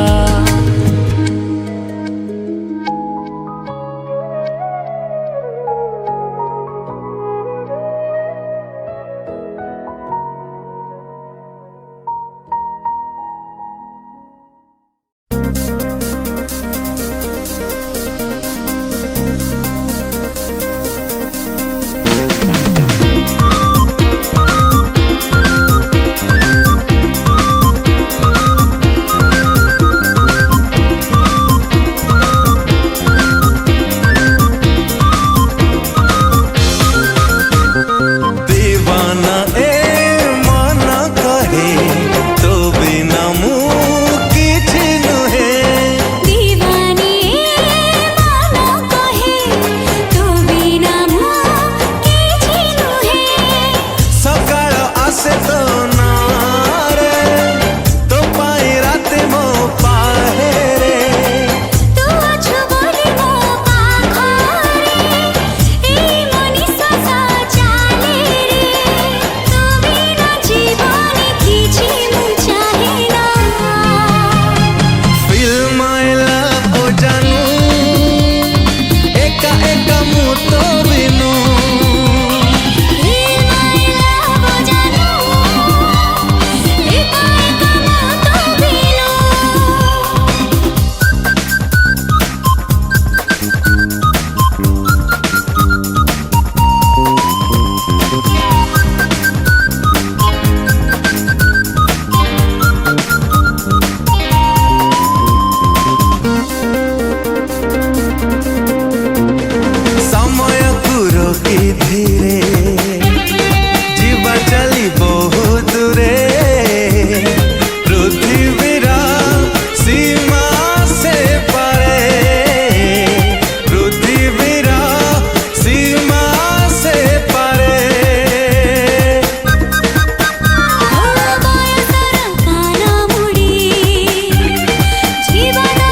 धीरे जीवा चली बहुत दूरे पृथ्वीर सीमा से परे पृथ्वीर सीमा से परे जीवन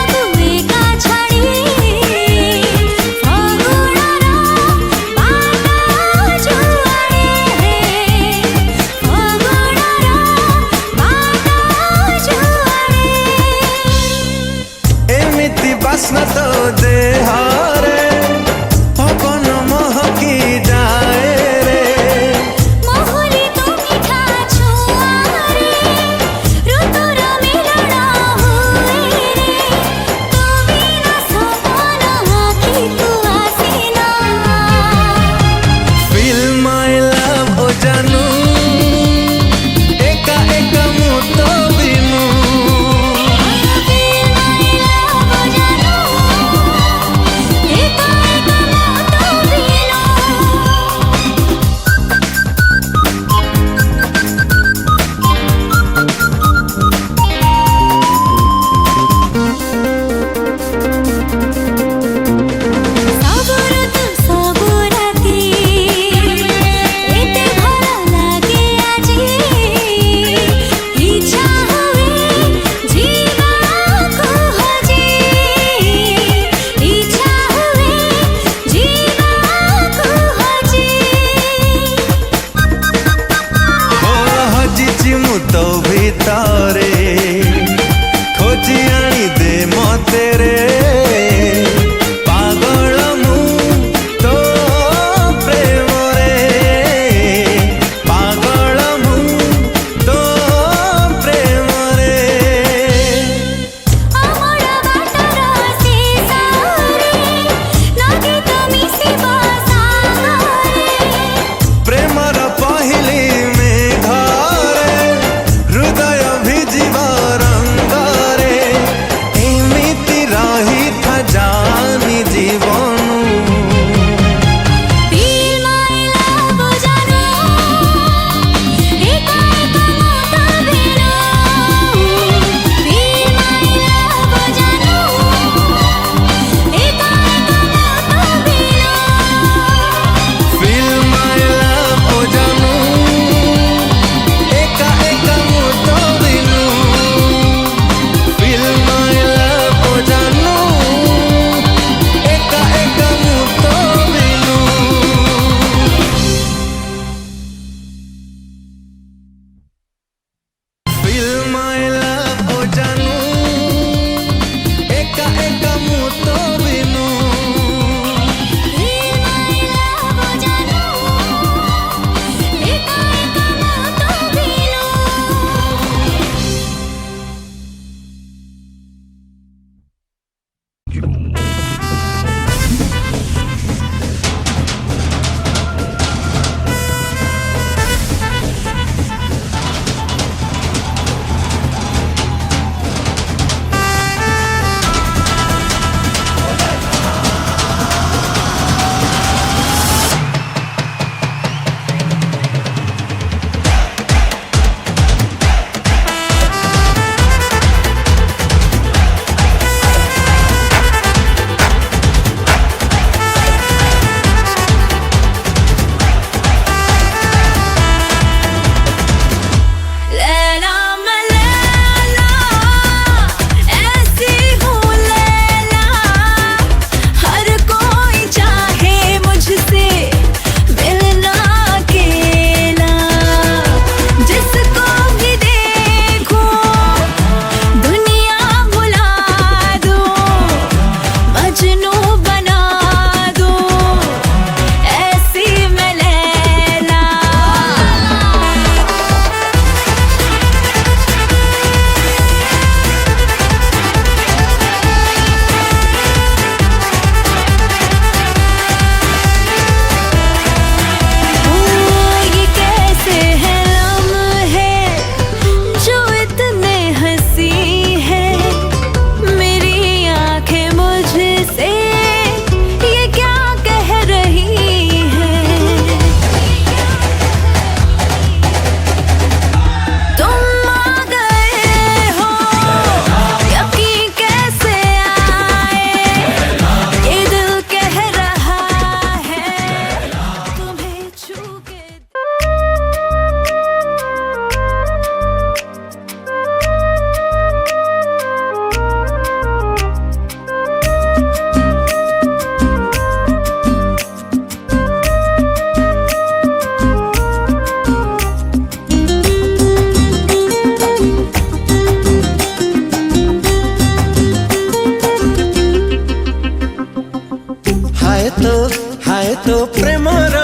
हाय तो प्रेमर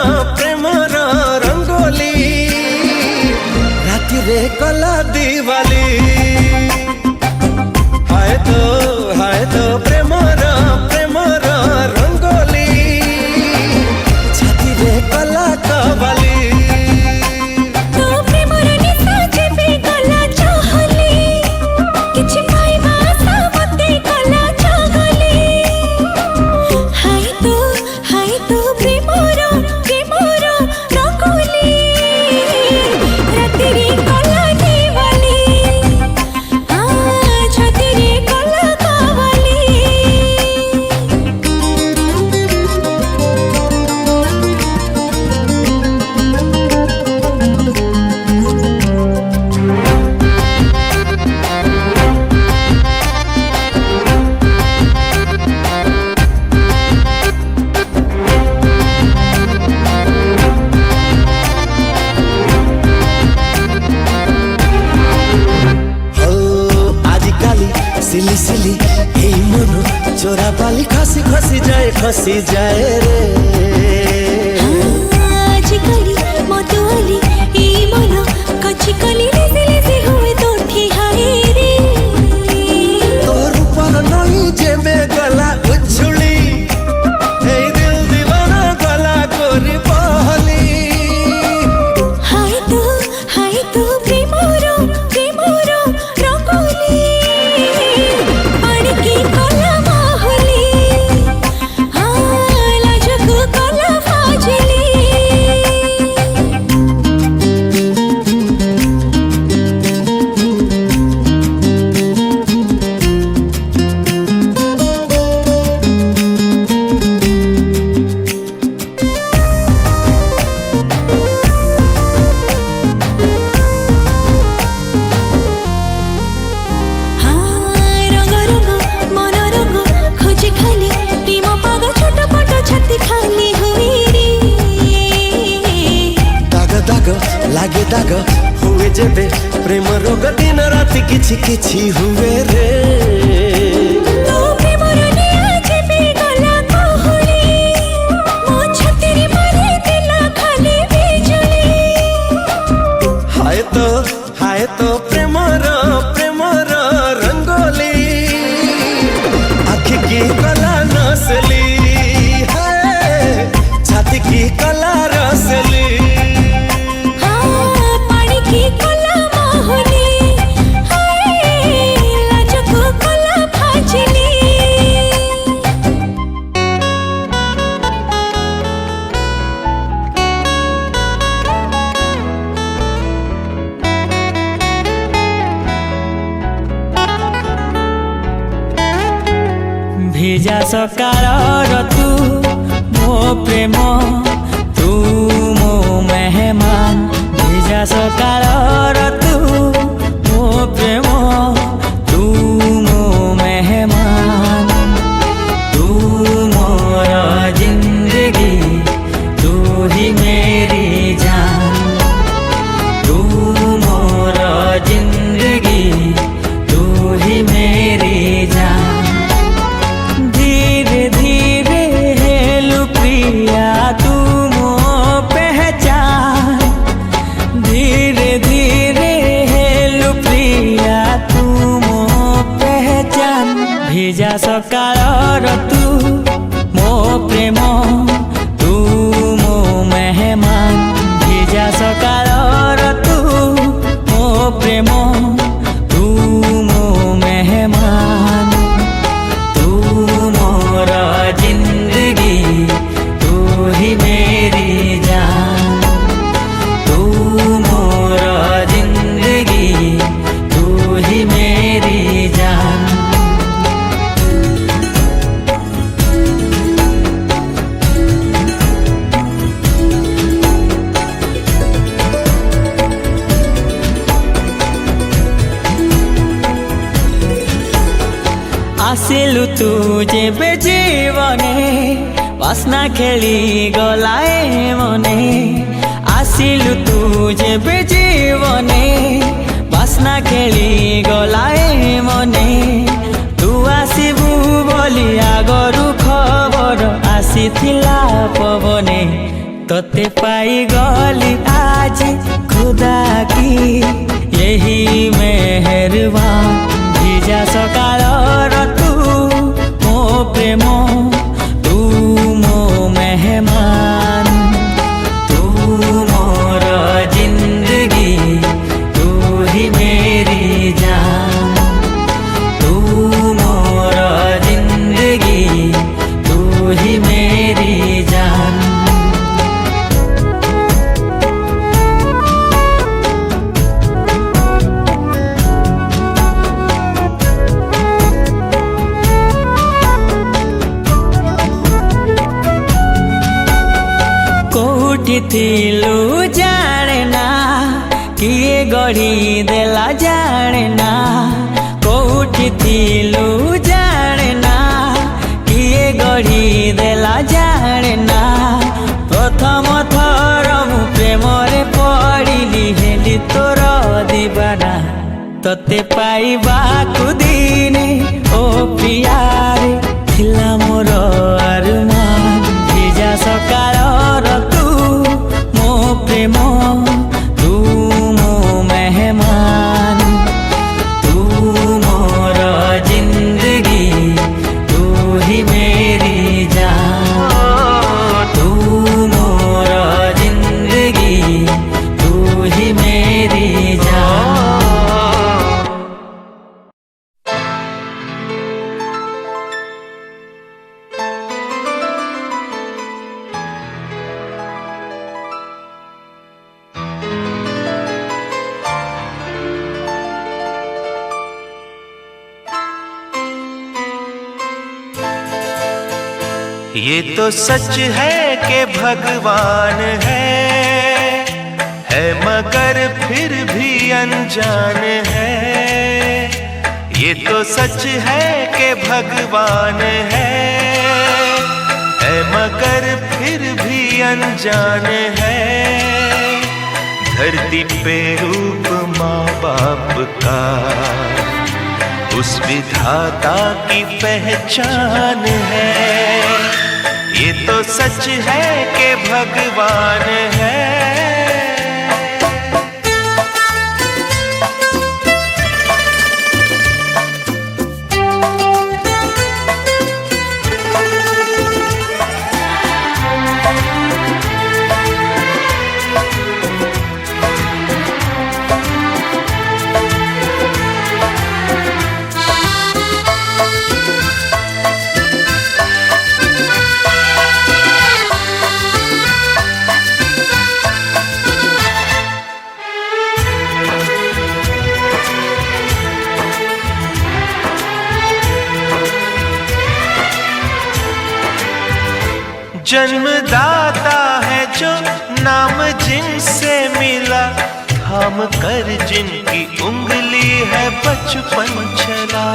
रंगोली राति रे कला दिवाली हाय तो प्रेमर रंगोली छाती रे कला कवाली तो प्रेमर निशा जेबे गला चाहली किछि पाइबा सामते गला चाहली हाय तो प्रेमर रंगोली राति रे कला दिवाली छाती रे कला कवाली सिली सिली हे मन चोरा पाली खसी जाए रे आजकली मतवाली ई मन कच्ची कली लेसे हुए तो ठिहाए रे तोर ऊपर नहीं जे में गला उछुली हे दिल दीवाना गला कोरी बहली हाय तो प्रेमर रंगोली पानी की कला माहली लाजको कला फाजली रंग मन रंग खोजे खाली प्रेम पाग छोट पट छाती खाली हुई रे दाग लागे दाग हुए जेबे प्रेम रोग दिन राति किछि हुए रे तो प्रेमर निया जेबे गला कहली मो छाती रे मारे दिला खाली बिजुली हाय तो प्रेमर रंगोली आँखी की कला नसली है छाती की कला रसली पानी की कला माहली लाजको कला फाजली ভিজা সকালৰ তু মো প্ৰেম তু মো মেহমান ভিজা সকালৰ তু মো প্ৰেম তু মো মেহমান তু মোর জিন্দগী তু হি মেরি জান তু মোর জিন্দগী তু হি মেরি জান धीरे धीरे हेलु प्रिया तू मो पहचान धीरे धीरे हेलु प्रिया तू मो पहचान ভিজা সকালৰ তু মো প্ৰেম তু মো মেহমান ভিজা সকালৰ তু মো প্ৰেম তু মো মেহমান तू मोर जिंदगी तू ही मेरी जान तू मोर जिंदगी तू ही मेरी जान ଆସିଲୁ ତୁ ଯେବେ ଜୀବନେ ବାସ୍ନା ଖେଳି ଗଲାଏ ମନେ ଆସିଲୁ ତୁ ଯେବେ ଜୀବନେ ବାସ୍ନା ଖେଳି ଗଲାଏ ମନେ ତୁ ଆସିବୁ ବୋଲି ଆଗରୁ ଖବର ଆସି ଆସିଥିଲା ପବନେ ତତେ ପାଇ ଗଲି ଆଜି ଖୁଦା କି ଏହି ମେହେରବାନ ଭିଜା ସକାଳର ତୁ ମୋ ପ୍ରେମ ତୁ ମୋ ମେହମାନ ତୁ ମୋର ଜିନ୍ଦଗି ତୁ ହି मेरी जान तू मोर जिंदगी तू ही मेरी जान कोठी थिलु जाने ना किए गढ़ी देला जाने ना कोठी थिलु जाने ना किए गढ़ी देला जाने ना प्रथम थर मु प्रेमरे पड़िली हेली तोर दीवाना तते पाइबाकु दिने ओ प्रियारे थिला मोर अरमान भिजा सकाळर तू मो प्रेम तू मो मेहमान तू मोर जिंदगी तू ही मेरी जान तू मोर जिंदगी तू ही मेरी जान ये तो सच है कि भगवान है मगर फिर भी अनजान है। ये तो सच है कि भगवान है मगर फिर भी अनजान है। धरती पे रूप माँ बाप का उस विधाता की पहचान है। ये तो सच है कि भगवान है। जन्मदाता है जो नाम जिनसे मिला, थाम कर जिनकी उंगली है बचपन चला।